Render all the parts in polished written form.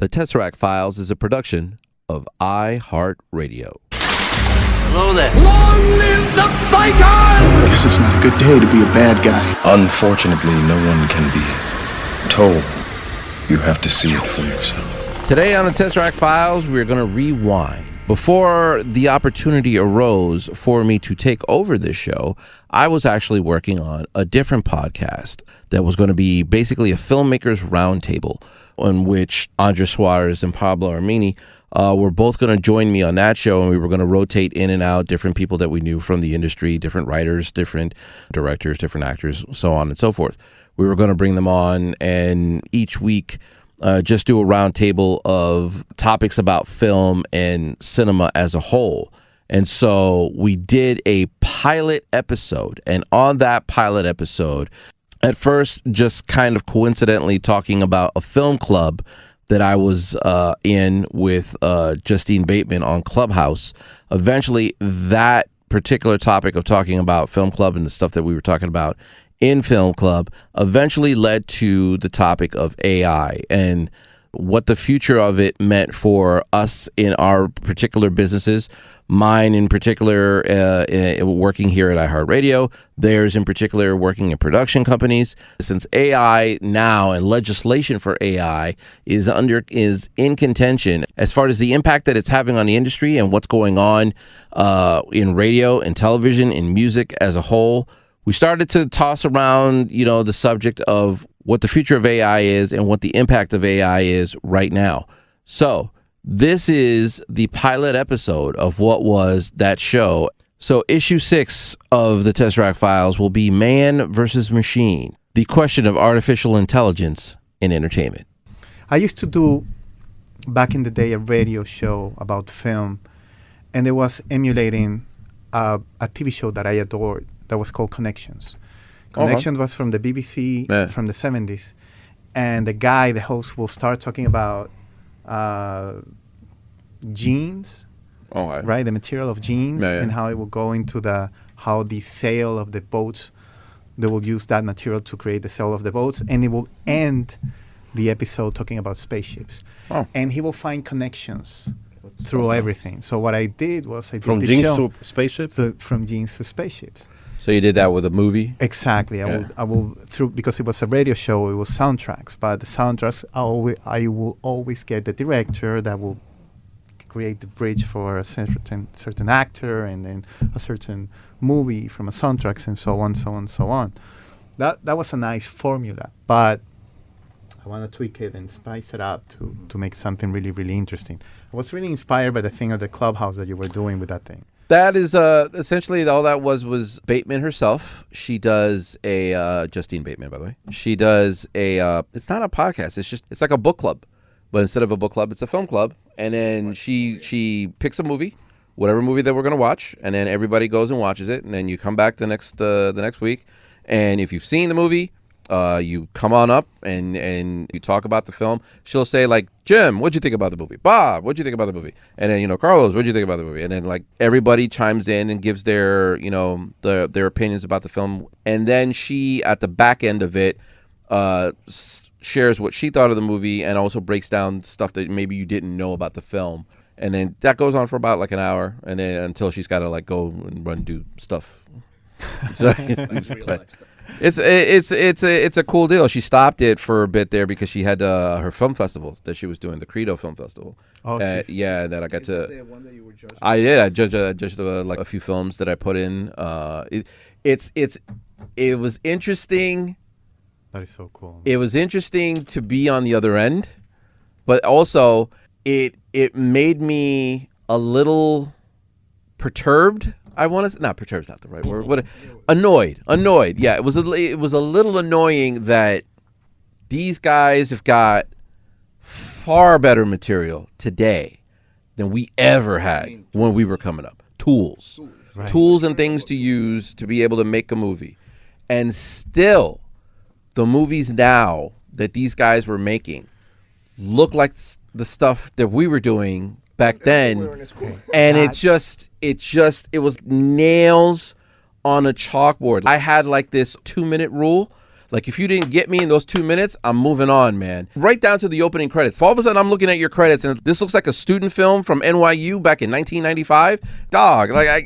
The Tesseract Files is a production of iHeartRadio. Hello there. Long live the fighters! I guess it's not a good day to be a bad guy. Unfortunately, no one can be told. You have to see it for yourself. Today on the Tesseract Files, we're going to rewind. Before the opportunity arose for me to take over this show, I was actually working on a different podcast that was going to be basically a filmmakers roundtable, in which Andres Suarez and Pablo Armini were both going to join me on that show, and we were going to rotate in and out different people that we knew from the industry, different writers, different directors, different actors, so on and so forth. We were going to bring them on, and each week just do a roundtable of topics about film and cinema as a whole. And so we did a pilot episode, and on that pilot episode, at first just kind of coincidentally talking about a film club that I was in with Justine Bateman on Clubhouse. Eventually, that particular topic of talking about film club and the stuff that we were talking about in film club eventually led to the topic of AI and what the future of it meant for us in our particular businesses. Mine in particular, working here at iHeartRadio. Theirs in particular, working in production companies. Since AI now and legislation for AI is in contention as far as the impact that it's having on the industry and what's going on in radio and television and music as a whole, we started to toss around, the subject of what the future of AI is and what the impact of AI is right now. So this is the pilot episode of what was that show. So issue 6 of the Tesseract Files will be Man versus Machine, the question of artificial intelligence in entertainment. I used to do, back in the day, a radio show about film, and it was emulating a TV show that I adored that was called Connections. Connections was from the BBC from the 70s. And the host, will start talking about jeans, right? The material of jeans and how it will go into how the sail of the boats, they will use that material to create the sail of the boats. And it will end the episode talking about spaceships. And he will find connections through everything. So what I did was I did from jeans to spaceships? From jeans to spaceships. So you did that with a movie? Exactly. I will because it was a radio show, it was soundtracks. But the soundtracks, I will always get the director that will create the bridge for a certain actor, and then a certain movie from a soundtracks, and so on, so on, so on. That was a nice formula, but I want to tweak it and spice it up to make something really, really interesting. I was really inspired by the thing of the Clubhouse that you were doing with that thing. That is essentially all that was Bateman herself. She does a Justine Bateman, by the way. She does it's not a podcast. It's like a book club, but instead of a book club, it's a film club. And then she picks a movie, whatever movie that we're gonna watch, and then everybody goes and watches it. And then you come back the next week, and if you've seen the movie, you come on up and you talk about the film. She'll say like, Jim, what'd you think about the movie? Bob, what'd you think about the movie? And then, Carlos, what'd you think about the movie? And then like everybody chimes in and gives their, their opinions about the film. And then she, at the back end of it, shares what she thought of the movie and also breaks down stuff that maybe you didn't know about the film. And then that goes on for about like an hour, and then until she's got to like go and run and do stuff. So, It's a cool deal. She stopped it for a bit there because she had her film festival that she was doing, the Credo Film Festival. That I got to. The one that you were judging? I did. I judged like a few films that I put in. It was interesting. That is so cool. It was interesting to be on the other end, but also it made me a little perturbed. I want to not perturbed is not the right word. What annoyed. Yeah, it was a little annoying that these guys have got far better material today than we ever had when we were coming up. Tools and things to use to be able to make a movie, and still, the movies now that these guys were making look like the stuff that we were doing back then, and it was nails on a chalkboard. I had like this 2-minute rule. Like, if you didn't get me in those 2 minutes, I'm moving on, man. Right down to the opening credits. All of a sudden, I'm looking at your credits, and this looks like a student film from NYU back in 1995. Dog, like,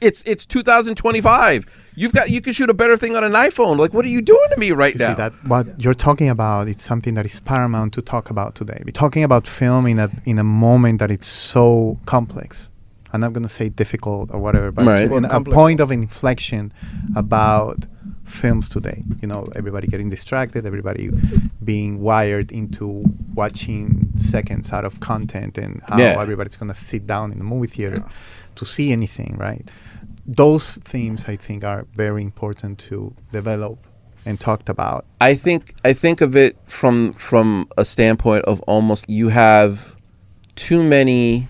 it's 2025. You can shoot a better thing on an iPhone. Like, what are you doing to me right now? See, that what you're talking about, it's something that is paramount to talk about today. We're talking about film in a moment that it's so complex. I'm not going to say difficult or whatever, but right. a point of inflection about films today. You know, everybody getting distracted, everybody being wired into watching seconds out of content, and how everybody's going to sit down in the movie theater to see anything, right? Those themes, I think, are very important to develop and talked about. I think of it from a standpoint of almost you have too many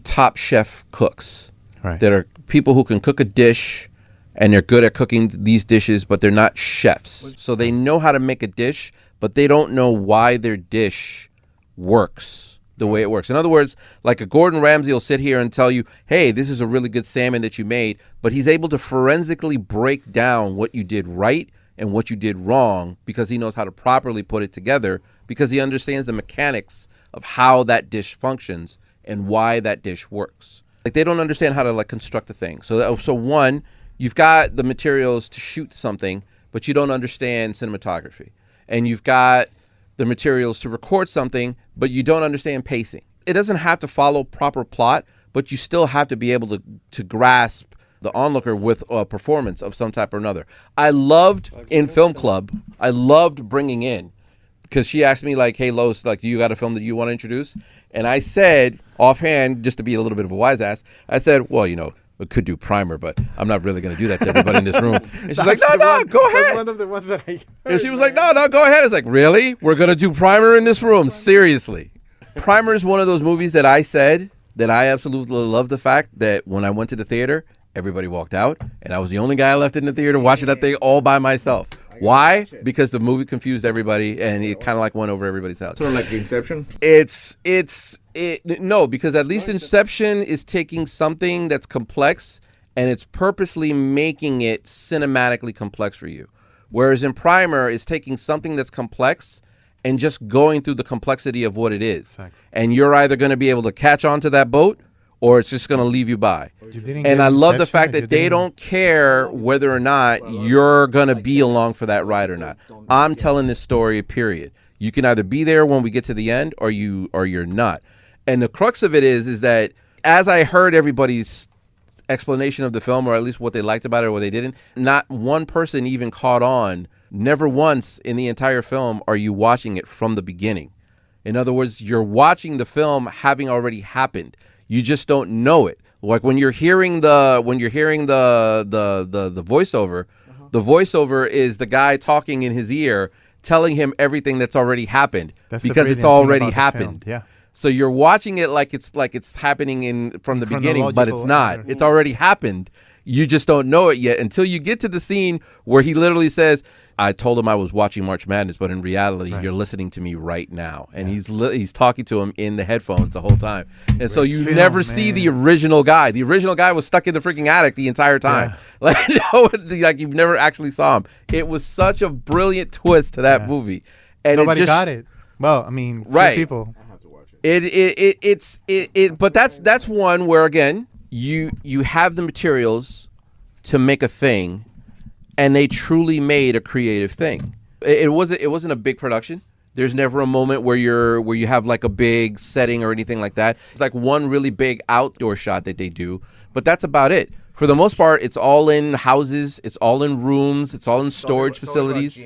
top chef cooks that are people who can cook a dish and they're good at cooking these dishes, but they're not chefs. So they know how to make a dish, but they don't know why their dish works the way it works. In other words, like a Gordon Ramsay will sit here and tell you, hey, this is a really good salmon that you made, but he's able to forensically break down what you did right and what you did wrong because he knows how to properly put it together, because he understands the mechanics of how that dish functions and why that dish works. Like, they don't understand how to like construct a thing. So one, you've got the materials to shoot something, but you don't understand cinematography. And you've got the materials to record something, but you don't understand pacing. It doesn't have to follow proper plot, but you still have to be able to grasp the onlooker with a performance of some type or another. I loved in Film Club, I loved bringing in, because she asked me like, hey, Los, like, you got a film that you want to introduce? And I said, offhand, just to be a little bit of a wise ass, I said, well, you know, we could do Primer, but I'm not really going to do that to everybody in this room. And she's like, no, go ahead. That's one of the ones that I heard. And she was like, no, go ahead. It's like, really? We're going to do Primer in this room? Seriously. Primer is one of those movies that I said that I absolutely love the fact that when I went to the theater, everybody walked out, and I was the only guy left in the theater watching that thing all by myself. Why? Because the movie confused everybody, and it kind of like went over everybody's house. Sort of like Inception? No, because at least Inception is taking something that's complex, and it's purposely making it cinematically complex for you. Whereas in Primer, it's taking something that's complex and just going through the complexity of what it is. Exactly. And you're either going to be able to catch on to that boat, or it's just going to leave you by. And I love the fact that they don't care whether or not you're going to be along for that ride or not. I'm telling this story, period. You can either be there when we get to the end, or you're not. And the crux of it is that as I heard everybody's explanation of the film, or at least what they liked about it or what they didn't, not one person even caught on. Never once in the entire film are you watching it from the beginning. In other words, you're watching the film having already happened. You just don't know it. Like when you're hearing the voiceover, the voiceover is the guy talking in his ear, telling him everything that's already happened. Because it's already happened. Yeah. So you're watching it like it's happening from the beginning, but it's not. Order. It's already happened. You just don't know it yet until you get to the scene where he literally says, I told him I was watching March Madness, but in reality, you're listening to me right now. And he's talking to him in the headphones the whole time. And so you never see the original guy. The original guy was stuck in the freaking attic the entire time. Yeah. Like you've never actually saw him. It was such a brilliant twist to that movie. And nobody got it. Well, I mean, few people. I have to watch it. But that's one where, again, you have the materials to make a thing, and they truly made a creative thing. It wasn't a big production. There's never a moment where you have like a big setting or anything like that. It's like one really big outdoor shot that they do, but that's about it. For the most part, it's all in houses, it's all in rooms, it's all in storage facilities.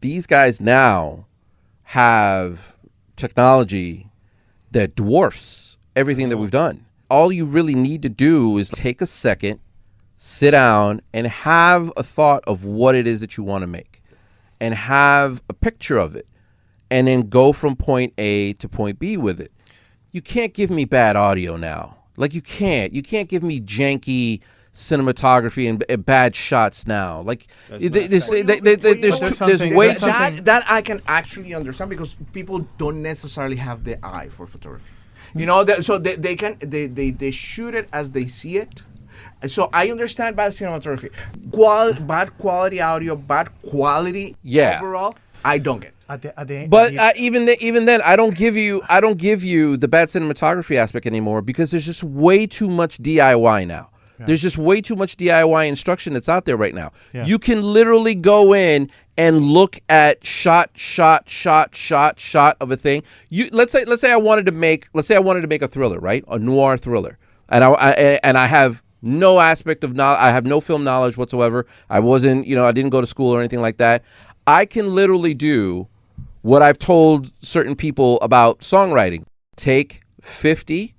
These guys now have technology that dwarfs everything that we've done. All you really need to do is take a second, sit down, and have a thought of what it is that you want to make, and have a picture of it, and then go from point A to point B with it. You can't give me bad audio now. Like you can't give me janky cinematography and bad shots now. Like there's way that I can actually understand, because people don't necessarily have the eye for photography. You know, so they shoot it as they see it. So I understand bad cinematography, bad quality audio, bad quality overall. I don't get. But even then, I don't give you the bad cinematography aspect anymore, because there's just way too much DIY now. Yeah. There's just way too much DIY instruction that's out there right now. Yeah. You can literally go in and look at shot of a thing. Let's say I wanted to make a thriller, right? A noir thriller, and I have no aspect of I have no film knowledge whatsoever. I didn't go to school or anything like that. I can literally do what I've told certain people about songwriting. Take 50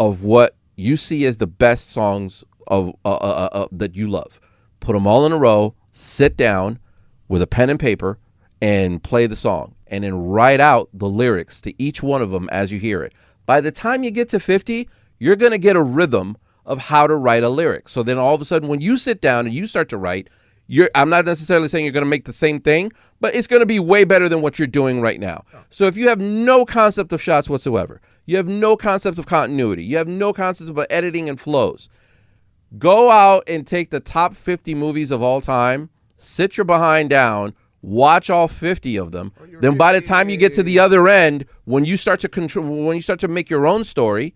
of what you see as the best songs of that you love. Put them all in a row, sit down with a pen and paper, and play the song. And then write out the lyrics to each one of them as you hear it. By the time you get to 50, you're going to get a rhythm of how to write a lyric. So then all of a sudden, when you sit down and you start to write, I'm not necessarily saying you're going to make the same thing, but it's going to be way better than what you're doing right now. So if you have no concept of shots whatsoever, you have no concept of continuity, you have no concept of editing and flows, go out and take the top 50 movies of all time, sit your behind down, watch all 50 of them. Then by the time you get to the other end, when you start to make your own story,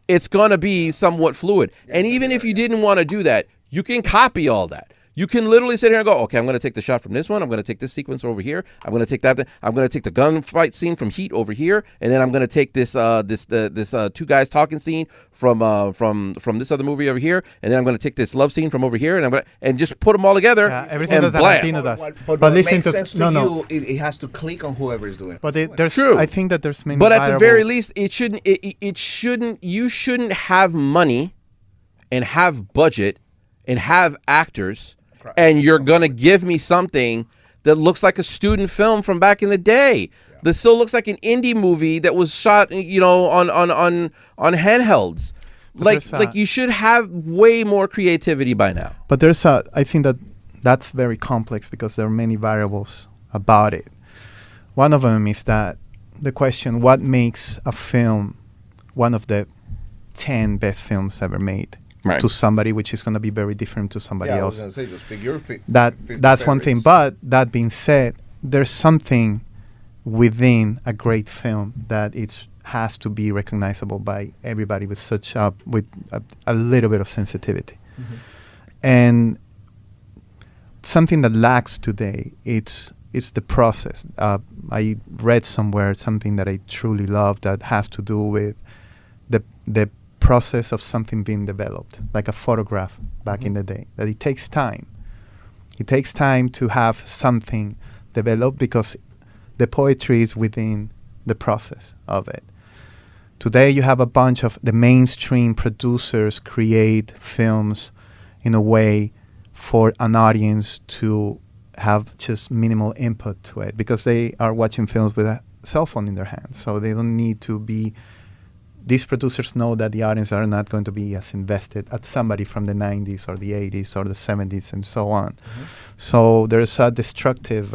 it's going to be somewhat fluid. And even if you didn't want to do that, you can copy all that. You can literally sit here and go, okay, I'm going to take the shot from this one. I'm going to take this sequence over here. I'm going to take that. I'm going to take the gunfight scene from Heat over here, and then I'm going to take this two guys talking scene from this other movie over here, and then I'm going to take this love scene from over here, and just put them all together. Everything that Tarantino does. But it makes sense to you. It has to click on whoever is doing it. But there's true. I think that there's many. But at the very least, it shouldn't. You shouldn't have money, and have budget, and have actors. And you're going to give me something that looks like a student film from back in the day. Yeah. That still looks like an indie movie that was shot, on handhelds. Like you should have way more creativity by now. But I think that's very complex because there are many variables about it. One of them is that the question, what makes a film one of the 10 best films ever made? Right. To somebody, which is going to be very different to somebody else. I was going to say, just pick your that's favorites. One thing. But that being said, there's something within a great film that it has to be recognizable by everybody with a little bit of sensitivity. Mm-hmm. And something that lacks today, it's the process. I read somewhere something that I truly love that has to do with the process of something being developed, like a photograph back in the day, that it takes time. It takes time to have something developed because the poetry is within the process of it. Today you have a bunch of the mainstream producers create films in a way for an audience to have just minimal input to it because they are watching films with a cell phone in their hand, so they don't need to be. These producers know that the audience are not going to be as invested as somebody from the 90s or the 80s or the 70s and so on. Mm-hmm. So there's a destructive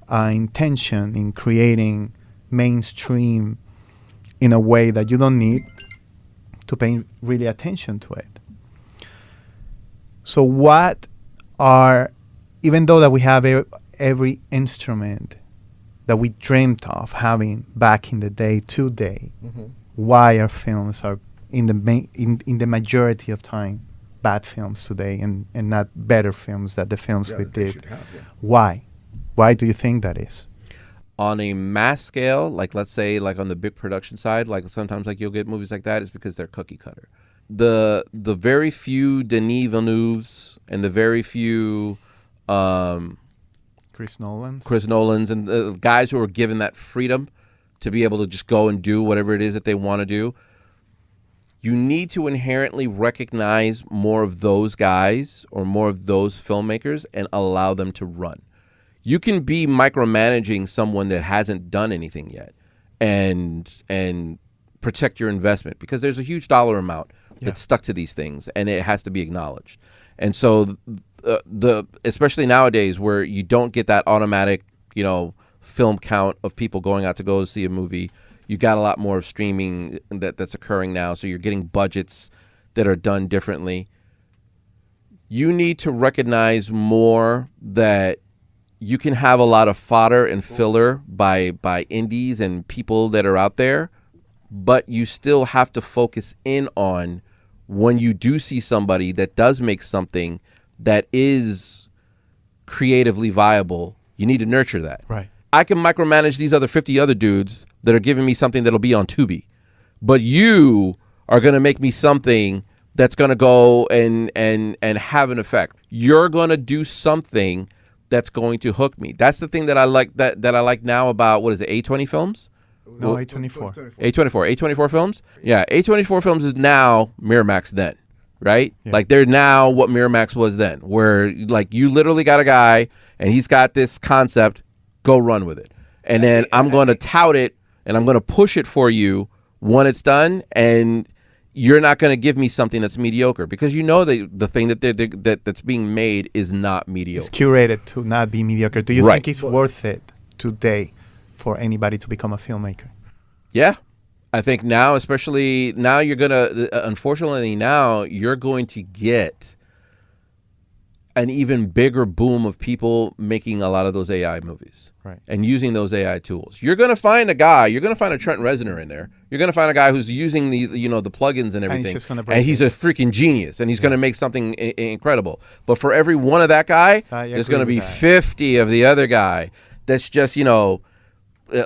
intention in creating mainstream in a way that you don't need to pay really attention to it. So even though that we have every instrument that we dreamed of having back in the day today, mm-hmm. Why our films are in the majority of time bad films today and not better films than the films we did? Why? Why do you think that is? On a mass scale, like let's say like on the big production side, like sometimes like you'll get movies like that is because they're cookie cutter. The very few Denis Villeneuves and the very few Chris Nolans and the guys who are given that freedom to be able to just go and do whatever it is that they want to do, you need to inherently recognize more of those guys or more of those filmmakers and allow them to run. You can be micromanaging someone that hasn't done anything yet and protect your investment because there's a huge dollar amount that's stuck to these things and it has to be acknowledged. And so especially nowadays where you don't get that automatic, film count of people going out to go see a movie. You got a lot more of streaming that's occurring now, so you're getting budgets that are done differently. you need to recognize more that you can have a lot of fodder and filler by indies and people that are out there, but you still have to focus in on when you do see somebody that does make something that is creatively viable, you need to nurture that. Right. I can micromanage these other 50 other dudes that are giving me something that'll be on Tubi, but you are going to make me something that's going to go and have an effect. You're going to do something that's going to hook me. That's the thing that I like that I like now about, what is it, A20 Films? No, A24. A24 Films? Yeah, A24 Films is now Miramax then, right? Yeah. Like they're now what Miramax was then, where like you literally got a guy and he's got this concept, go run with it. And then I'm going to tout it and I'm going to push it for you when it's done, and you're not going to give me something that's mediocre because you know the thing that's being made is not mediocre. It's curated to not be mediocre. Do you Right. think it's worth it today for anybody to become a filmmaker? Yeah. I think now, especially now, you're going to, unfortunately now, you're going to get an even bigger boom of people making a lot of those AI movies. Right. And using those AI tools. You're going to find a guy, you're going to find a Trent Reznor in there. You're going to find a guy who's using the plugins and everything. just gonna break And he's it. a freaking genius and he's going to make something incredible. But for every one of that guy, there's going to be 50 of the other guy that's just,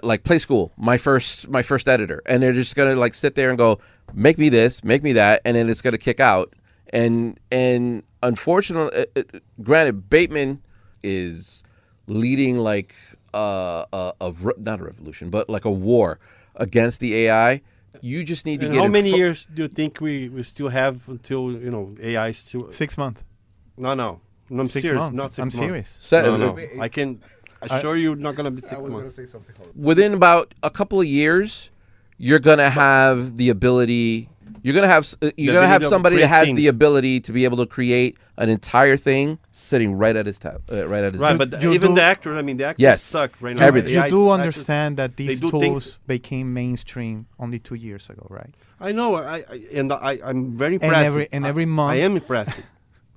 like Play School, my first editor. And they're just going to like sit there and go, make me this, make me that, and then it's going to kick out. And unfortunately, granted, Bateman is leading like not a revolution, but like a war against the AI. You just need to And get. how many years do you think we still have until AI is still? 6 months. No, I'm 6 serious. months. Not 6 I'm months. serious. No. I can assure you, not gonna be 6 months. Within about a couple of years, you're gonna have the ability. You're gonna have somebody that has the ability to be able to create an entire thing sitting right at his Right, but You even do- the actors, the actors Yes. suck right now. Everything. You AI do actors, understand that they these do tools things- became mainstream only 2 years ago, right? I know, I'm very impressed. every month- I am impressed.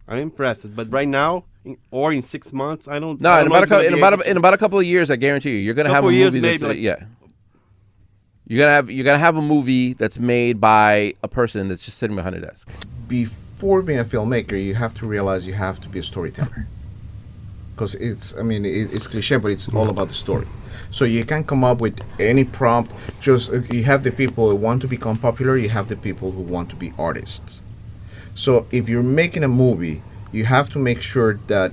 I'm impressed, but right now, in 6 months, I don't. No, I in don't know if about it's gonna be able in about a couple of years, I guarantee you're gonna have a Couple years, movie that's maybe, yeah. You're gonna have a movie that's made by a person that's just sitting behind a desk. Before being a filmmaker, you have to realize you have to be a storyteller. Because it's cliche, but it's all about the story. So you can come up with any prompt. Just you have the people who want to become popular, you have the people who want to be artists. So if you're making a movie, you have to make sure that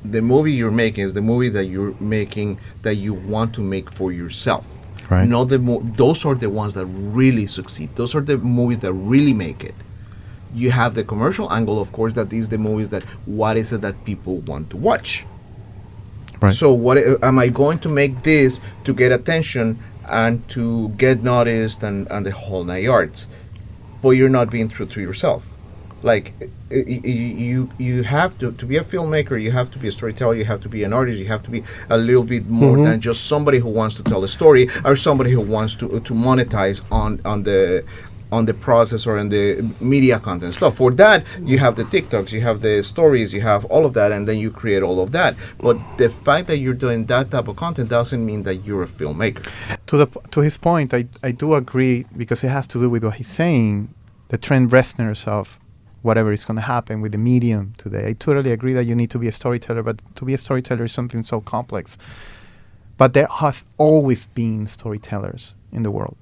the movie you're making is the movie that you're making that you want to make for yourself. Right. Not those are the ones that really succeed. Those are the movies that really make it. You have the commercial angle, of course, that is the movies that what is it that people want to watch. Right. So what am I going to make this to get attention and to get noticed and the whole 9 yards? But you're not being true to yourself. Like you have to be a filmmaker, you have to be a storyteller, you have to be an artist, you have to be a little bit more than just somebody who wants to tell a story or somebody who wants to monetize on the process or on the media content stuff. For that, you have the TikToks, you have the stories, you have all of that, and then you create all of that. But the fact that you're doing that type of content doesn't mean that you're a filmmaker. To his point, I do agree, because it has to do with what he's saying, the Trent Reznors of whatever is going to happen with the medium today. I totally agree that you need to be a storyteller, but to be a storyteller is something so complex. But there has always been storytellers in the world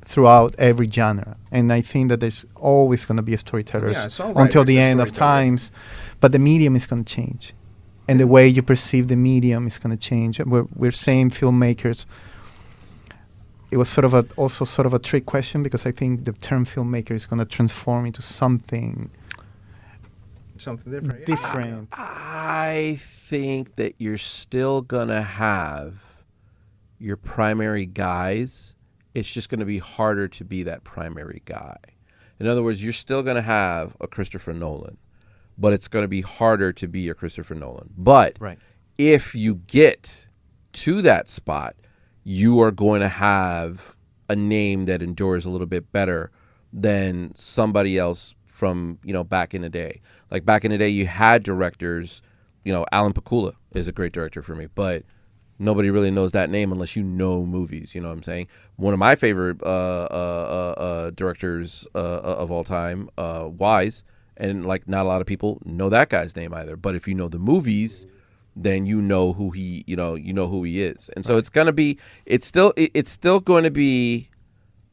throughout every genre, and I think that there's always going to be a storytellers until the end of times. But the medium is going to change, and the way you perceive the medium is going to change. We're saying filmmakers. It was also sort of a trick question, because I think the term filmmaker is going to transform into something different. I think that you're still gonna have your primary guys. It's just gonna be harder to be that primary guy. In other words, you're still gonna have a Christopher Nolan, but it's gonna be harder to be a Christopher Nolan. But Right. if you get to that spot, you are going to have a name that endures a little bit better than somebody else from, back in the day. Like back in the day, you had directors, Alan Pakula is a great director for me, but nobody really knows that name unless you know movies. You know what I'm saying? One of my favorite directors of all time, Wise, and like not a lot of people know that guy's name either. But if you know the movies, then you know who he, who he is. And so it's still going to be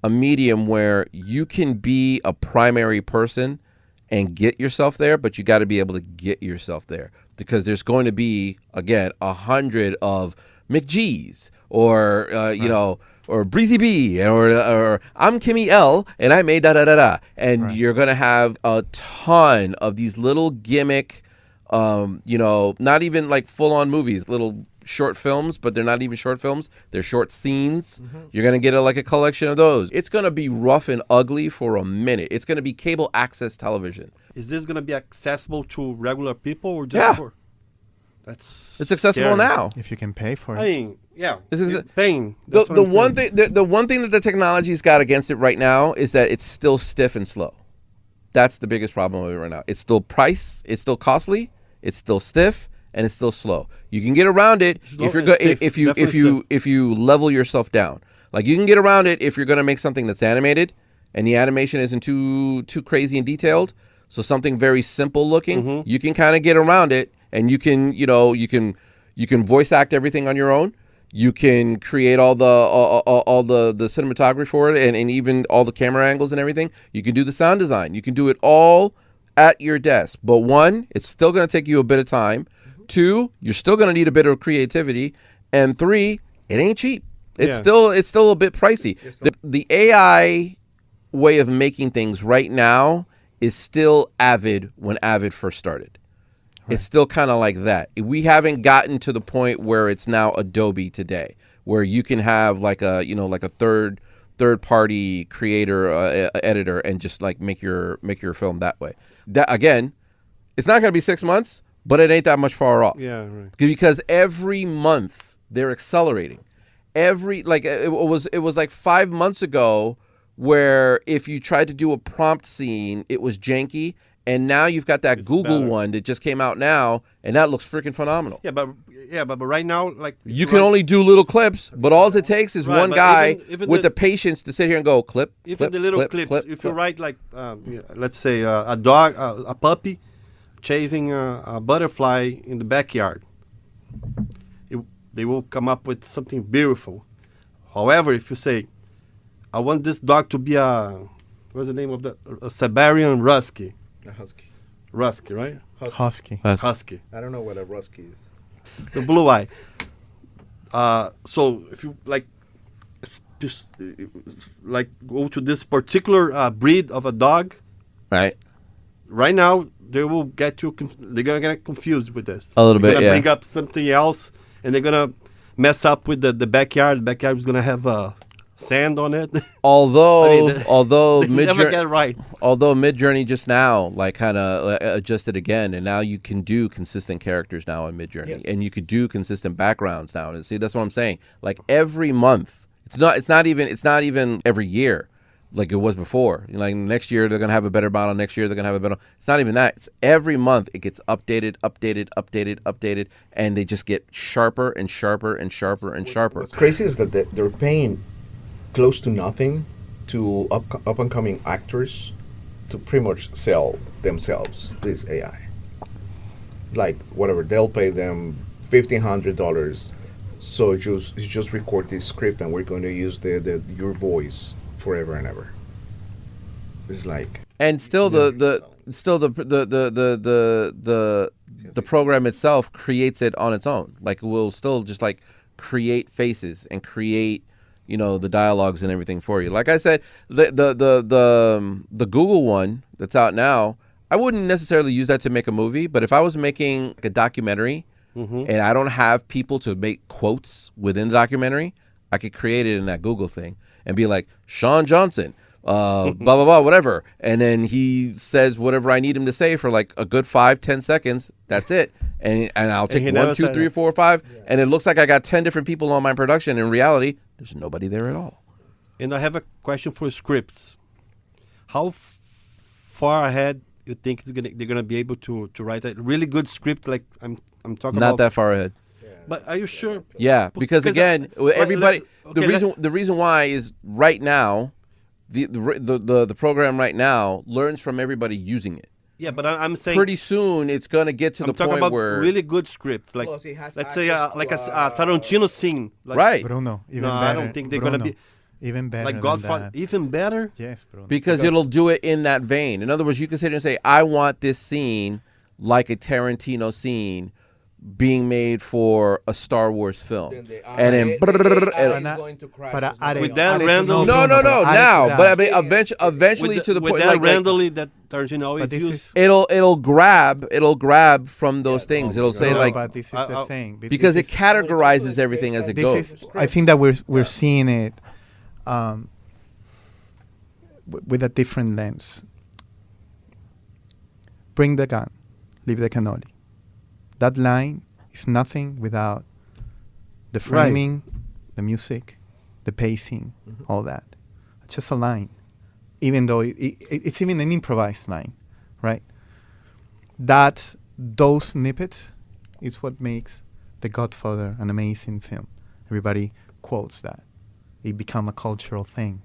a medium where you can be a primary person and get yourself there, but you got to be able to get yourself there, because there's going to be, again, 100 of McGee's or or Breezy B or I'm Kimmy L and I made da-da-da-da. And you're going to have a ton of these little gimmick, not even like full-on movies, little short films, but they're not even short films. They're short scenes. You're going to get a collection of those. It's going to be rough and ugly for a minute. It's going to be cable access television. Is this going to be accessible to regular people or just for... It's accessible now. If you can pay for it. I mean, yeah. Paying. The one thing that the technology's got against it right now is that it's still stiff and slow. That's the biggest problem with it right now. It's still it's still costly, it's still stiff, and it's still slow. You can get around it if you level yourself down. Like you can get around it if you're going to make something that's animated and the animation isn't too crazy and detailed. So something very simple looking, you can kind of get around it, and you can voice act everything on your own. You can create all the cinematography for it, and even all the camera angles and everything. You can do the sound design. You can do it all at your desk. But one, it's still going to take you a bit of time. Two, you're still going to need a bit of creativity. And three, it ain't cheap. It's still a bit pricey. The AI way of making things right now is still Avid when Avid first started. Right. It's still kind of like that. We haven't gotten to the point where it's now Adobe today, where you can have like a third party creator, editor, and just like make your film that way. That again, it's not going to be 6 months, but it ain't that much far off. Yeah, right. Because every month they're accelerating. It was like 5 months ago where if you tried to do a prompt scene, it was janky. And now you've got that Google one that just came out now, and that looks freaking phenomenal. Yeah, but right now, like you can only do little clips, but all it takes is one guy even with the patience to sit here and go clip. Even the little clips. Clip, if you write like, let's say a dog, a puppy chasing a butterfly in the backyard, they will come up with something beautiful. However, if you say, I want this dog to be what's the name of that? A Siberian Husky. A husky. Husky, right? Husky. I don't know what a husky is. The blue eye. So if you just go to this particular breed of a dog, right? Right now they will get you. They're gonna get confused with this a little bit. They're gonna bring up something else, and they're gonna mess up with the backyard. The backyard is gonna have sand on it. Although never get right. Although Midjourney just now kind of adjusted again, and now you can do consistent characters now in Midjourney, and you could do consistent backgrounds now. And see, that's what I'm saying. Like every month, it's not even every year, like it was before. Like next year they're gonna have a better model. Next year they're gonna have a better. It's not even that. It's every month it gets updated, and they just get sharper and sharper and sharper and sharper. What's crazy is that they're paying close to nothing to up and coming actors to pretty much sell themselves this AI. Like whatever, they'll pay them $1,500. So just record this script, and we're going to use your voice forever and ever. It's like, and still the program itself creates it on its own. Like it will still just like create faces and create the dialogues and everything for you. Like I said, the Google one that's out now, I wouldn't necessarily use that to make a movie, but if I was making a documentary and I don't have people to make quotes within the documentary, I could create it in that Google thing and be like, Sean Johnson, blah, blah, blah, whatever. And then he says whatever I need him to say for like a good 5-10 seconds. That's it. And I'll take 1, 2, 3, 4, 5. Yeah. And it looks like I got 10 different people on my production. In reality, there's nobody there at all. And I have a question for scripts. How far ahead you think they're gonna be able to write a really good script? Like I'm talking Not about. that far ahead. But are you sure? Yeah, because again, everybody. okay, the reason why is right now, the program right now learns from everybody using it. Yeah, but I'm saying Pretty soon it's gonna get to I'm the talking point about where really good scripts, like Plus, it has let's say access like to, a Tarantino scene, like, right. Bruno, even No, better. I don't think they're gonna Bruno, be even better. like than Godfather, that. even better. Yes, Bruno. Because it'll do it in that vein. In other words, you can sit here and say, I want this scene like a Tarantino scene being made for a Star Wars film. Then the And then is going to crash. But There's I- no With way that on it. random- no, now. that. But I mean, eventually With to the with point that like randomly that Tarantino always But this used. is it'll grab from those things. It'll say no, like but this is the thing because it this is- categorizes everything as it this goes. is, I think that we're seeing it with a different lens. Bring the gun, leave the cannoli. That line is nothing without the framing, the music, the pacing, all that. It's just a line, even though it's even an improvised line, right? Those snippets is what makes The Godfather an amazing film. Everybody quotes that. It become a cultural thing.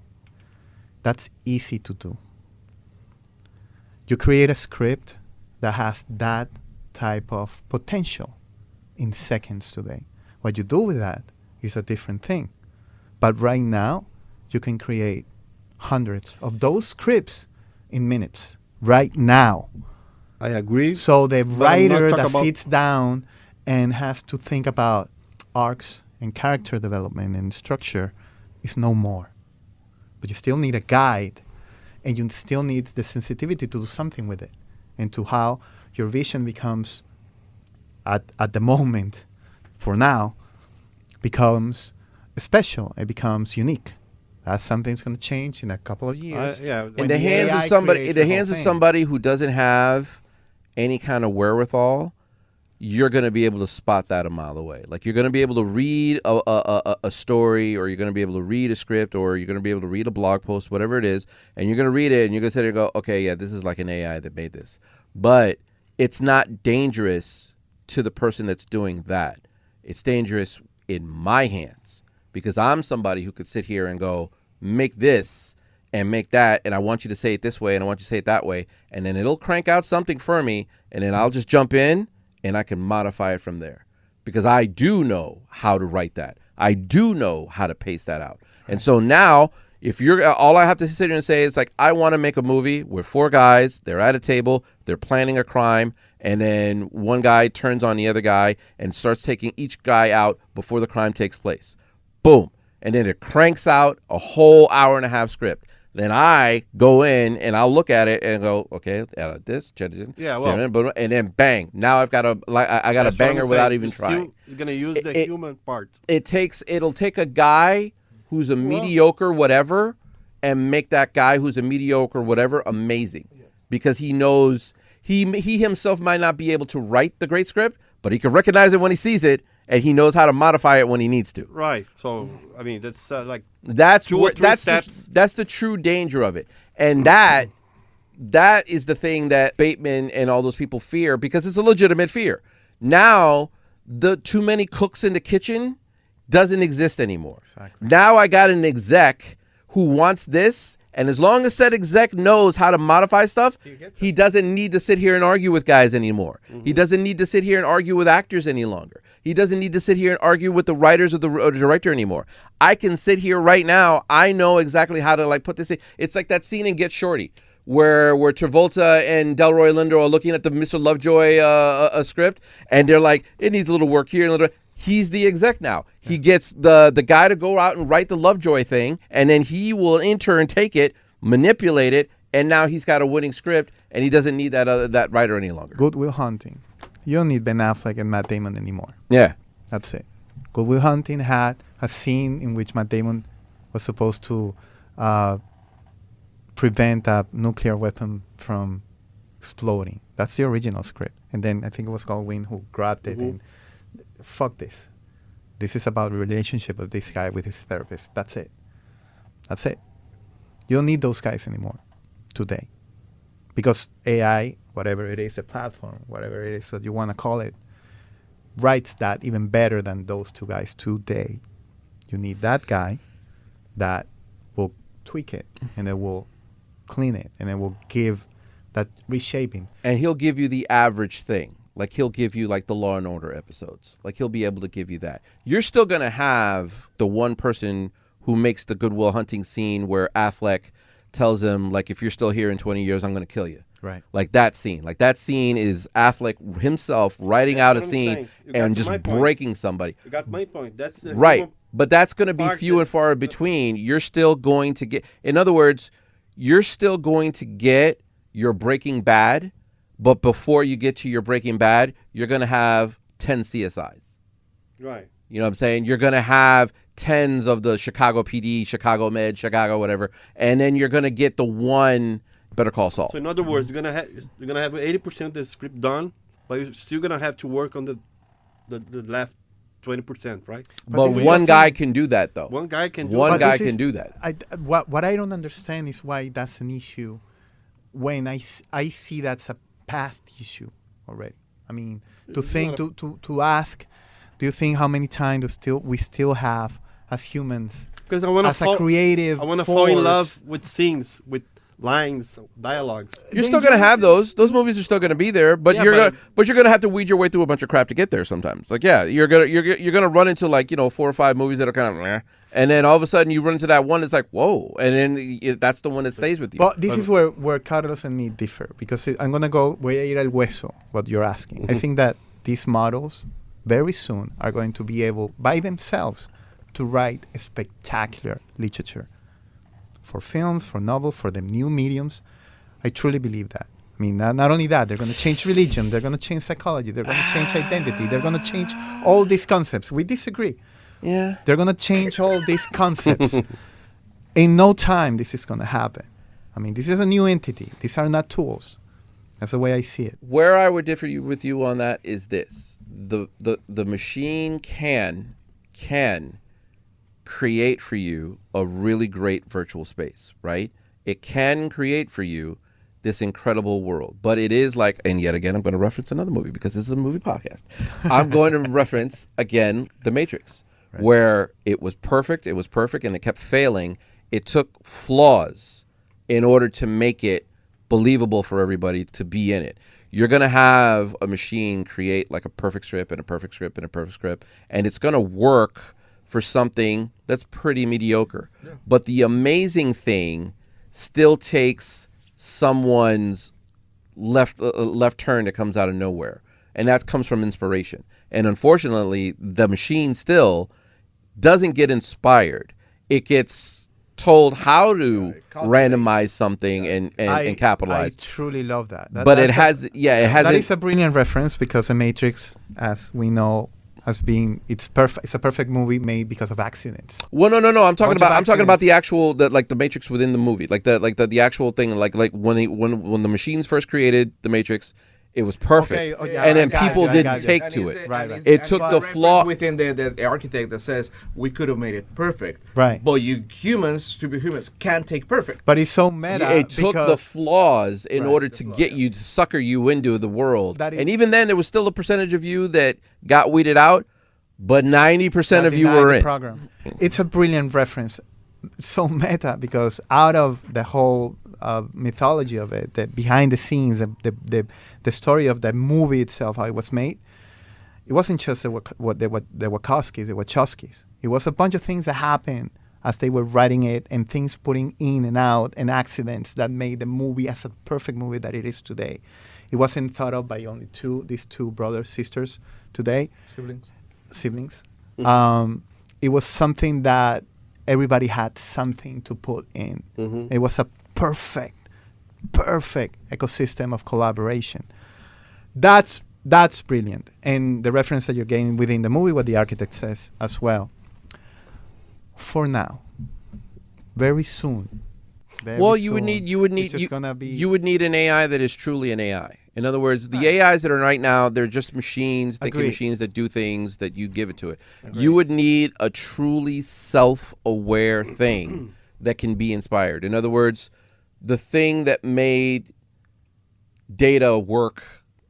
That's easy to do. You create a script that has that type of potential in seconds today. What you do with that is a different thing. But right now, you can create hundreds of those scripts in minutes. Right now. I agree. So the But I'm not writer talking that about- sits down and has to think about arcs and character development and structure is no more. But you still need a guide, and you still need the sensitivity to do something with it, and to how your vision becomes, at the moment, for now, becomes special. It becomes unique. That's something that's going to change in a couple of years. Yeah, In the hands of AI somebody, creates in the the whole hands of thing. somebody who doesn't have any kind of wherewithal, you're going to be able to spot that a mile away. Like you're going to be able to read a story, or you're going to be able to read a script, or you're going to be able to read a blog post, whatever it is, and you're going to read it and you're going to sit there and go, okay, yeah, this is like an AI that made this. But it's not dangerous to the person that's doing that. It's dangerous in my hands because I'm somebody who could sit here and go, make this and make that, and I want you to say it this way and I want you to say it that way, and then it'll crank out something for me, and then I'll just jump in and I can modify it from there because I do know how to write that. I do know how to pace that out. And so now, if you're all I have to sit here and say is like, I want to make a movie where four guys, they're at a table, they're planning a crime, and then one guy turns on the other guy and starts taking each guy out before the crime takes place. Boom. And then it cranks out a whole hour and a half script. Then I go in and I'll look at it and go, okay, this, Yeah, well- and then bang. Now I've got a That's what banger I'm without saying. even trying. Still, you're gonna use the human part. It'll take a guy who's a mediocre whatever and make that guy who's a mediocre whatever amazing, because he knows he himself might not be able to write the great script, but he can recognize it when he sees it, and he knows how to modify it when he needs to. Right. So I mean, that's like That's two or three steps. that's the true danger of it, and that is the thing that Bateman and all those people fear, because it's a legitimate fear. Now the too many cooks in the kitchen doesn't exist anymore. Exactly. Now I got an exec who wants this, and as long as said exec knows how to modify stuff, he doesn't need to sit here and argue with guys anymore. He doesn't need to sit here and argue with actors any longer. He doesn't need to sit here and argue with the writers or the director anymore. I can sit here right now. I know exactly how to put this in. It's like that scene in Get Shorty where Travolta and Delroy Lindo are looking at the Mr. Lovejoy script, and they're like, it needs a little work here and a little. He's the exec now. Yeah. He gets the guy to go out and write the Lovejoy thing, and then he will in turn take it, manipulate it, and now he's got a winning script, and he doesn't need that writer any longer. Good Will Hunting. You don't need Ben Affleck and Matt Damon anymore. Yeah. That's it. Good Will Hunting had a scene in which Matt Damon was supposed to prevent a nuclear weapon from exploding. That's the original script. And then I think it was Goldwyn who grabbed it and fuck this. This is about the relationship of this guy with his therapist. That's it. That's it. You don't need those guys anymore today. because AI, whatever it is, a platform, whatever it is that you want to call it, writes that even better than those two guys today. You need that guy that will tweak it and it will clean it and it will give that reshaping. And he'll give you the average thing. Like he'll give you like the Law and Order episodes. Like he'll be able to give you that. You're still going to have the one person who makes the Good Will Hunting scene where Affleck tells him, like, if you're still here in 20 years, I'm going to kill you. Right. Like that scene. Like that scene is Affleck himself writing out a scene and just breaking somebody. You got my point. That's the right. But that's going to be few and far between. You're still going to get, in other words, you're still going to get your Breaking Bad, but before you get to your Breaking Bad, you're going to have 10 CSIs. Right. You know what I'm saying? You're going to have tens of the Chicago PD, Chicago Med, Chicago whatever, and then you're going to get the one Better Call Saul. So in other words, you're gonna have 80% of the script done, but you're still gonna have to work on the left 20%, right? But one guy can do that, though. One guy can do. One guy can do that. What I don't understand is why that's an issue when I see that's a past issue already. I mean, to ask, do you think how many times we still have as humans? Because I want to fall in love with scenes, with lines, dialogues. You're still gonna have those. Those movies are still gonna be there, but you're gonna have to weed your way through a bunch of crap to get there. Sometimes, like you're gonna run into 4 or 5 movies that are kind of, meh, and then all of a sudden you run into that one that's like whoa, and then that's the one that stays with you. Well, this is where Carlos and me differ because I'm gonna go voy a ir al hueso. What you're asking, I think that these models very soon are going to be able by themselves to write a spectacular literature. For films, for novels, for the new mediums. I truly believe that. I mean, not only that, they're going to change religion, they're going to change psychology, they're going to change identity, they're going to change all these concepts. We disagree. Yeah. They're going to change all these concepts. In no time, this is going to happen. I mean, this is a new entity. These are not tools. That's the way I see it. Where I would differ with you on that is this. The machine can create for you a really great virtual space, right? It can create for you this incredible world, but it is like, and yet again, I'm going to reference another movie because this is a movie podcast. I'm going to reference again The Matrix, right, where it was perfect, and it kept failing. It took flaws in order to make it believable for everybody to be in it. You're going to have a machine create like a perfect script and a perfect script and a perfect script, and it's going to work for something that's pretty mediocre. Yeah. But the amazing thing still takes someone's left turn that comes out of nowhere. And that comes from inspiration. And unfortunately, the machine still doesn't get inspired. It gets told how to randomize something and capitalize. I truly love that. But it has. That is a brilliant reference because The Matrix, as we know, it's perfect. It's a perfect movie made because of accidents. Well, no. I'm talking about the actual the Matrix within the movie, like the actual thing, like when the machines first created the Matrix, it was perfect, and then people didn't take to it. It took the flaw within the architect that says we could have made it perfect, right? But you humans, to be humans, can't take perfect. But it's so meta. It took the flaws in order to get you to sucker you into the world, and even then, there was still a percentage of you that got weeded out, but 90% of you were in. Program. It's a brilliant reference. So meta because out of the whole mythology of it, the behind the scenes, the story of the movie itself, how it was made, it wasn't just the Wachowskis. It was a bunch of things that happened as they were writing it and things putting in and out and accidents that made the movie as a perfect movie that it is today. It wasn't thought of by only these two brothers, sisters today. Siblings. It was something that everybody had something to put in. Mm-hmm. It was a perfect ecosystem of collaboration. That's brilliant. And the reference that you're getting within the movie, what the architect says as well. For now, very soon. You would need an AI that is truly an AI. In other words, the AIs that are right now, they're just machines, thinking machines that do things that you give it to it. Agreed. You would need a truly self-aware thing that can be inspired. In other words, the thing that made Data work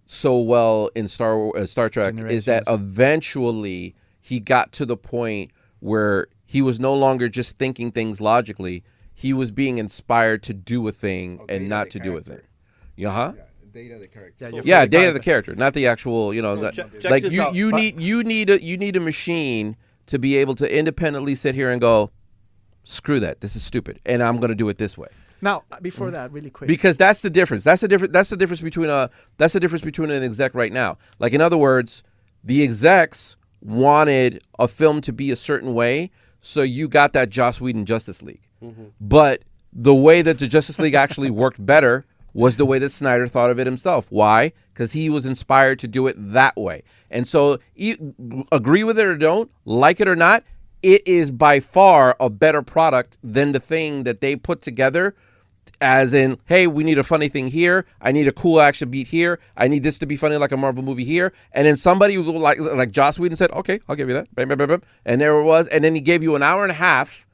so well in Star Trek is that eventually he got to the point where he was no longer just thinking things logically. He was being inspired to do a thing and not to do a thing. Yeah, Data the character. data the character, not the actual. Like you need a machine to be able to independently sit here and go, screw that, this is stupid, and I'm going to do it this way. Now, before that, really quick, Because that's the difference. That's the difference between an exec right now. Like, in other words, the execs wanted a film to be a certain way, so you got that Joss Whedon Justice League. But the way that the Justice League actually worked better was the way that Snyder thought of it himself. Why? Because he was inspired to do it that way. And so, agree with it or don't, like it or not, it is by far a better product than the thing that they put together. As in, hey, we need a funny thing here. I need a cool action beat here. I need this to be funny like a Marvel movie here. And then somebody who like Joss Whedon said, okay, I'll give you that. Bam, bam, bam, bam. And there it was. And then he gave you an hour and a half.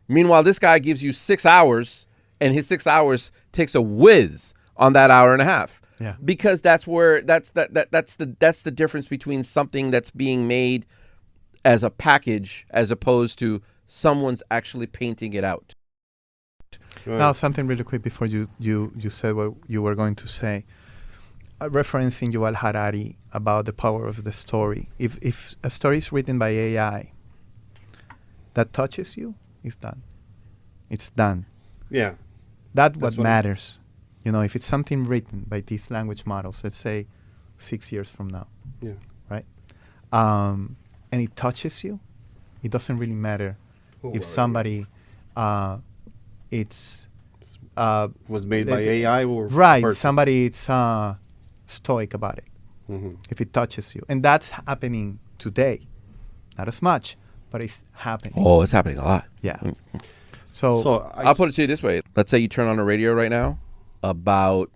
Meanwhile, this guy gives you 6 hours, and his 6 hours takes a whiz on that hour and a half. Yeah. Because that's the difference between something that's being made as a package as opposed to someone's actually painting it out. Right. Now, something really quick before you said what you were going to say. Referencing Yuval Harari about the power of the story. If a story is written by AI that touches you, it's done. It's done. Yeah. That's what matters. If it's something written by these language models, let's say 6 years from now, Yeah. right? And it touches you, it doesn't really matter if somebody Was made by AI or right, person? somebody it's stoic about it. If it touches you. And that's happening today. Not as much, but it's happening. Oh, it's happening a lot. Yeah. So I'll put it to you this way. Let's say you turn on the radio right now. About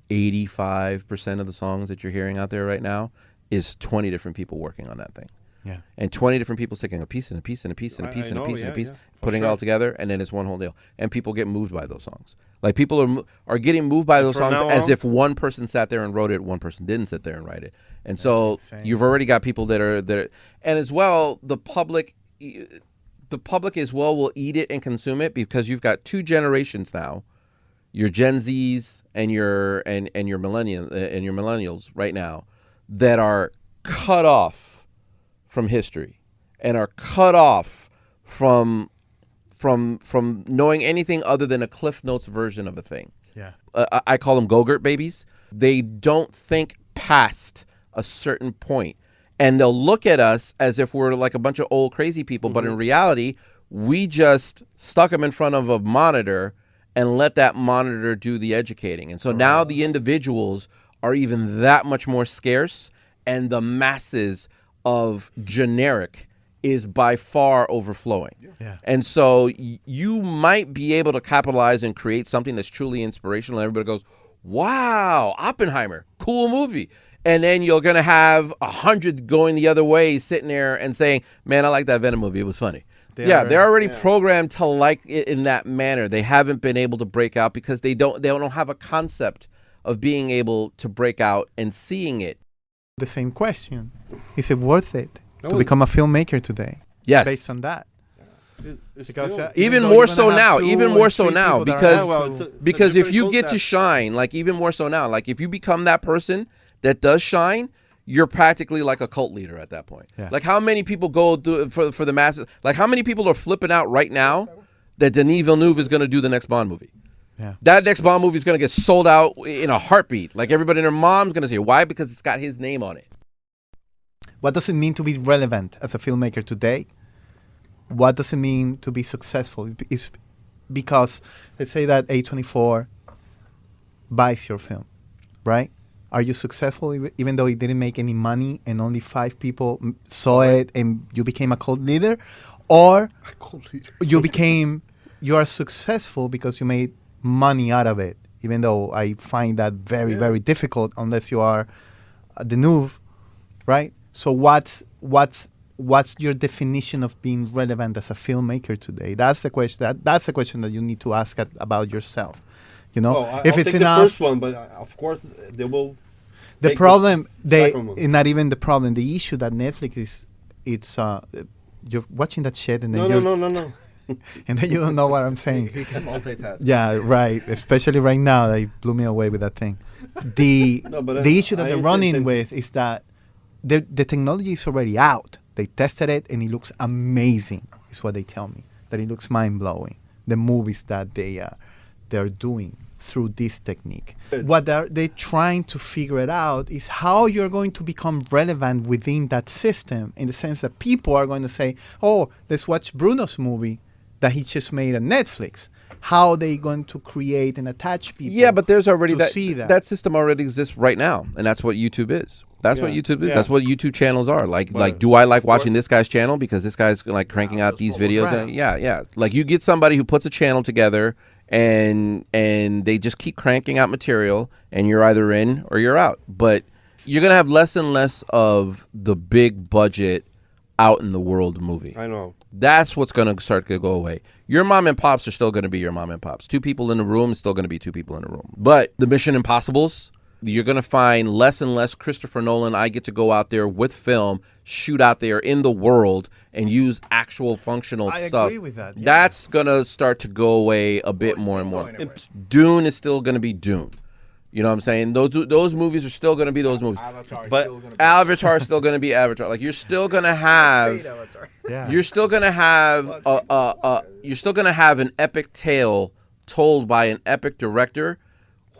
85% of the songs that you're hearing out there right now is 20 different people working on that thing. yeah. And 20 different people taking a piece and a piece and a piece and a piece and a piece and a piece, putting it sure. all together, and then it's one whole deal. And people get moved by those songs. Like, people are getting moved by those songs as if one person sat there and wrote it, one person didn't sit there and write it. And so insane. you've already got people that are, and as well, the public as well will eat it and consume it, because you've got two generations now, your Gen Zs and your millennials right now, that are cut off from history and are cut off from knowing anything other than a Cliff Notes version of a thing. Yeah. I call them Go-Gurt babies. They don't think past a certain point, and they'll look at us as if we're like a bunch of old crazy people. But in reality, we just stuck them in front of a monitor and let that monitor do the educating. And so now the individuals are even that much more scarce, and the masses of generic is by far overflowing. Yeah. And so you might be able to capitalize and create something that's truly inspirational, and everybody goes, wow, Oppenheimer, cool movie. And then you're going to have 100 going the other way, sitting there and saying, man, I like that Venom movie, it was funny. They're already programmed to like it in that manner. They haven't been able to break out because they don't have a concept of being able to break out and seeing it. The same question. Is it worth it to become a filmmaker today? Yes. Based on that. Because even though more you're so gonna have now, 2 even or more 3 so now, people that are because also- because if you different get to concept. shine, like even more so now, like if you become that person that does shine, you're practically like a cult leader at that point. Yeah. Like, how many people go for the masses? Like, how many people are flipping out right now that Denis Villeneuve is going to do the next Bond movie? Yeah. That next Bond movie is going to get sold out in a heartbeat. Like, everybody and their mom's going to see it. Why? Because it's got his name on it. What does it mean to be relevant as a filmmaker today? What does it mean to be successful? It's because let's say that A24 buys your film, right? Are you successful even though it didn't make any money and only 5 people saw it and you became a cult leader? Or you are successful because you made money out of it, even though I find that very, very difficult unless you are Deneuve, right? So what's your definition of being relevant as a filmmaker today? That's the question. That's the question that you need to ask about yourself. You know, Well, if I'll it's take enough. the first one, but of course they will. The take problem, second one. not even the problem. The issue that Netflix is, it's you're watching that shit and then No. and then you don't know what I'm saying. He can multitask. Yeah, right. Especially right now, they blew me away with that thing. No, but The issue that I they're understand running same- with is that the technology is already out. They tested it and it looks amazing. Is what they tell me. That it looks mind blowing. The movies that they're doing through this technique. What they're trying to figure it out is how you're going to become relevant within that system, in the sense that people are going to say, "Oh, let's watch Bruno's movie that he just made on Netflix." How are they going to create and attach people? Yeah, but there's already to see that. that system already exists right now, and that's what YouTube is. That's what Yeah. YouTube is. Yeah. That's what YouTube channels are. Like, But do I like of watching course- this guy's channel because this guy's like cranking out these videos? Right. Yeah. Like you get somebody who puts a channel together and they just keep cranking out material, and you're either in or you're out. But you're gonna have less and less of the big budget out in the world movie. I know. That's what's going to start to go away. Your mom and pops are still going to be your mom and pops. Two people in the room is still going to be two people in the room. But the Mission Impossibles, you're going to find less and less Christopher Nolan. I get to go out there with film, shoot out there in the world, and use actual functional I stuff. agree with that, yeah. That's going to start to go away a bit more and more. Dune is still going to be Dune. You know what I'm saying? Those movies are still going to be those movies. But Avatar is still going to be Avatar. Like you're still going to have Yeah. you're still gonna have an epic tale told by an epic director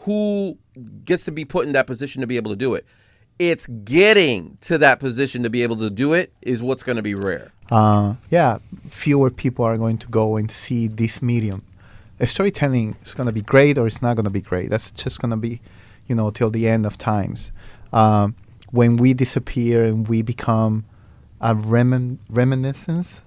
who gets to be put in that position to be able to do it. It's getting to that position to be able to do it is what's going to be rare. Fewer people are going to go and see this medium. Storytelling is going to be great or it's not going to be great. That's just going to be, till the end of times. When we disappear and we become a reminiscence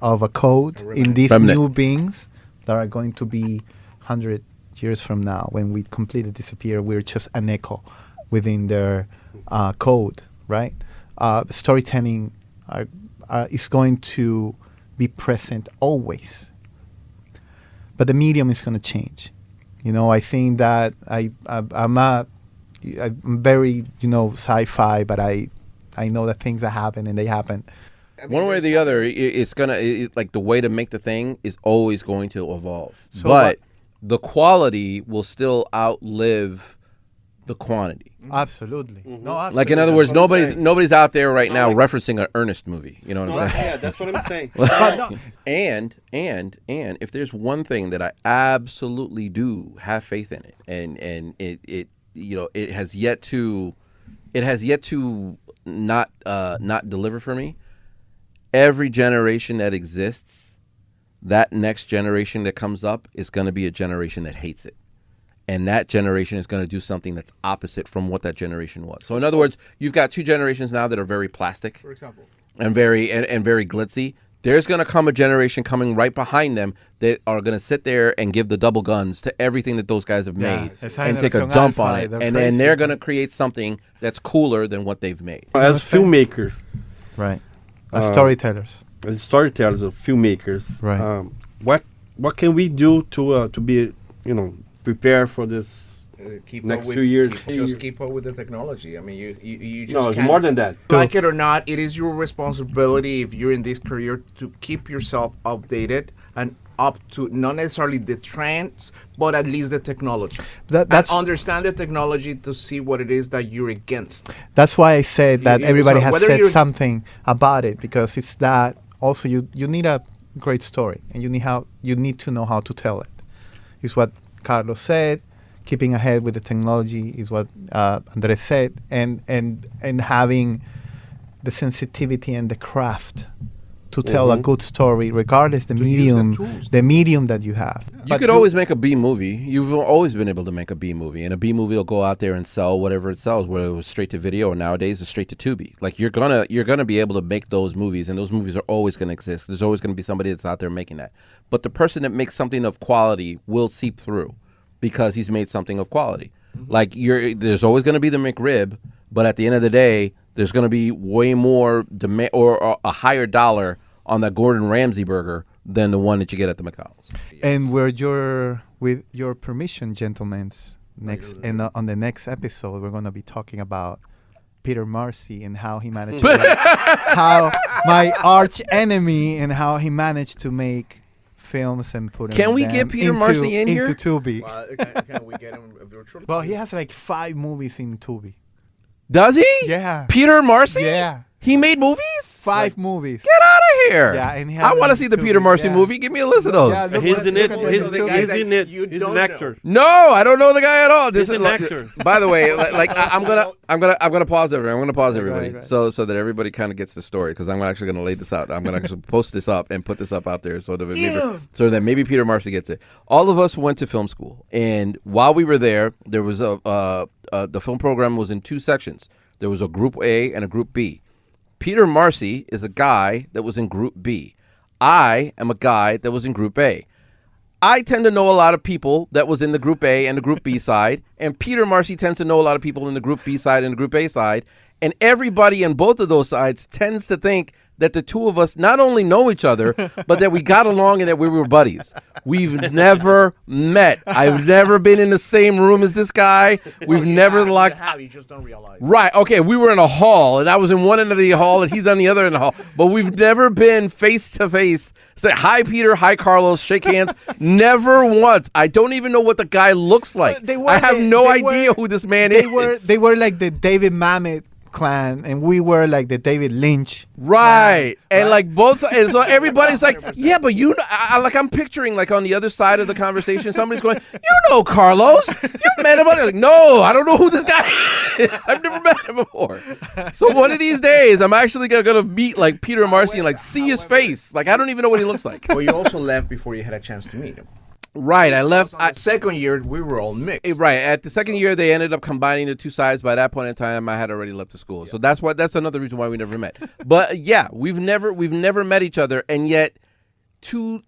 of a code in these new beings that are going to be 100 years from now. When we completely disappear, we're just an echo within their code, right? Storytelling is going to be present always. But the medium is going to change. I think that I'm very, sci-fi, but I know that things that happen and they happen. One way or the other, it's gonna like the way to make the thing is always going to evolve. So but the quality will still outlive the quantity. Absolutely. No, absolutely. Like in other words, nobody's out there right now referencing an Ernest movie. You know what I'm saying? Yeah, that's what I'm saying. And if there's one thing that I absolutely do have faith in it, and it has yet to not deliver for me. Every generation that exists, that next generation that comes up is going to be a generation that hates it. And that generation is going to do something that's opposite from what that generation was. So in other words, you've got two generations now that are very plastic, for example, and very glitzy. There's going to come a generation coming right behind them that are going to sit there and give the double guns to everything that those guys have made and take a dump on it. And then they're going to create something that's cooler than what they've made. As filmmakers, right. As storytellers. As storytellers or filmmakers, Right. What can we do to be prepare for this keep next up with, few years? Keep up with the technology. I mean, you just No, it's can't, more than that. Like it or not, it is your responsibility if you're in this career to keep yourself updated and up to not necessarily the trends, but at least the technology. That's and understand the technology to see what it is that you're against. That's why I said that You- everybody so has whether said you're- something about it, because it's that also you need a great story and you need to know how to tell it. Is what Carlos said. Keeping ahead with the technology is what Andres said, and having the sensitivity and the craft to tell a good story, regardless the medium that you have. You could always make a B movie. You've always been able to make a B movie, and a B movie will go out there and sell whatever it sells, whether it was straight to video or nowadays it's straight to Tubi. Like you're gonna be able to make those movies, and those movies are always gonna exist. There's always gonna be somebody that's out there making that. But the person that makes something of quality will seep through because he's made something of quality. Like there's always gonna be the McRib, but at the end of the day, there's gonna be way more demand or a higher dollar on that Gordon Ramsay burger than the one that you get at the McDonald's. And where With your permission, gentlemen, on the next episode, we're going to be talking about Peter Marcy and how he managed to how my arch enemy and how he managed to make films and put Can we get Peter Marcy in here? into Tubi? Can we get him virtual? Well, he has like 5 movies in Tubi. Does he? Yeah. Peter Marcy? Yeah. He made movies? 5 movies. Get out of here. Yeah, and he I has want to them see the too, Peter Marcy yeah. movie. Give me a list of those. Yeah, look, He's in it. look at He's the the guy he's that in it. you He's don't an know. actor. No, I don't know the guy at all. He's an actor. By the way, I'm gonna pause everybody. I'm gonna pause everybody right. so that everybody kind of gets the story, because I'm actually gonna lay this out. I'm gonna actually post this up and put this up out there so that maybe Peter Marcy gets it. All of us went to film school, and while we were there was the film program was in 2 sections. There was a group A and a group B. Peter Marcy is a guy that was in Group B. I am a guy that was in Group A. I tend to know a lot of people that was in the Group A and the Group B side, and Peter Marcy tends to know a lot of people in the Group B side and the Group A side, and everybody in both of those sides tends to think that the two of us not only know each other, but that we got along and that we were buddies. We've never met. I've never been in the same room as this guy. We've never locked. You just don't realize. Right. Okay. We were in a hall, and I was in one end of the hall, and he's on the other end of the hall. But we've never been face to face. Say hi, Peter. Hi, Carlos. Shake hands. Never once. I don't even know what the guy looks like. I have no idea who this man is. They were like the David Mamet clan, and we were like the David Lynch. Right. And like both sides, and so everybody's like, yeah, but you know, I'm picturing like on the other side of the conversation, somebody's going, you know Carlos, you've met him. Like, no, I don't know who this guy is. I've never met him before. So one of these days, I'm actually gonna meet like Peter Marcy and like see his face. Like I don't even know what he looks like. Well, you also left before you had a chance to meet him. Right, I left. Second year, we were all mixed. Right, at the second year, they ended up combining the 2 sides. By that point in time, I had already left the school, so that's another reason why we never met. But yeah, we've never met each other, and yet to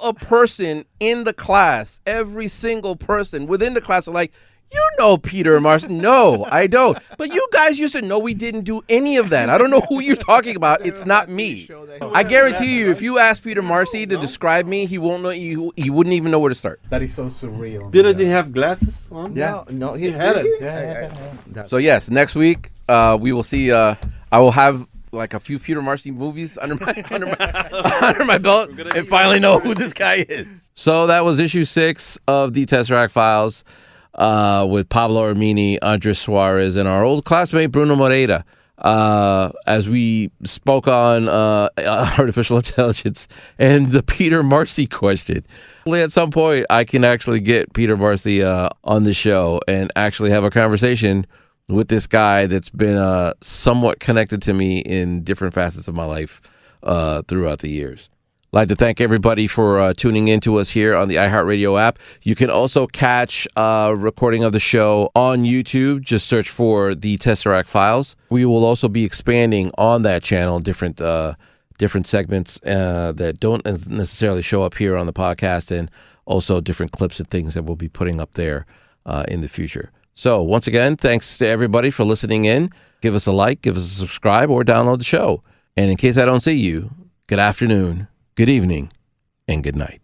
a person in the class, every single person within the class are like, you know Peter Marcy. No, I don't. But you guys used to know we didn't do any of that. I don't know who you're talking about. It's not me. I guarantee you, if you ask Peter Marcy to describe me, he won't know. He wouldn't even know where to start. That is so surreal. Peter didn't have glasses on? Yeah. No, he had it. Yeah. So yes, next week we will see. I will have like a few Peter Marcy movies under my belt, and finally know who this guy is. So that was issue 6 of the Tesseract Files. With Pablo Armini, Andres Suarez, and our old classmate Bruno Moreira, as we spoke on artificial intelligence and the Peter Marcy question. At some point, I can actually get Peter Marcy on the show and actually have a conversation with this guy that's been somewhat connected to me in different facets of my life throughout the years. I'd like to thank everybody for tuning in to us here on the iHeartRadio app. You can also catch a recording of the show on YouTube. Just search for the Tesseract Files. We will also be expanding on that channel different segments that don't necessarily show up here on the podcast, and also different clips and things that we'll be putting up there in the future. So once again, thanks to everybody for listening in. Give us a like, give us a subscribe, or download the show. And in case I don't see you, good afternoon, good evening, and good night.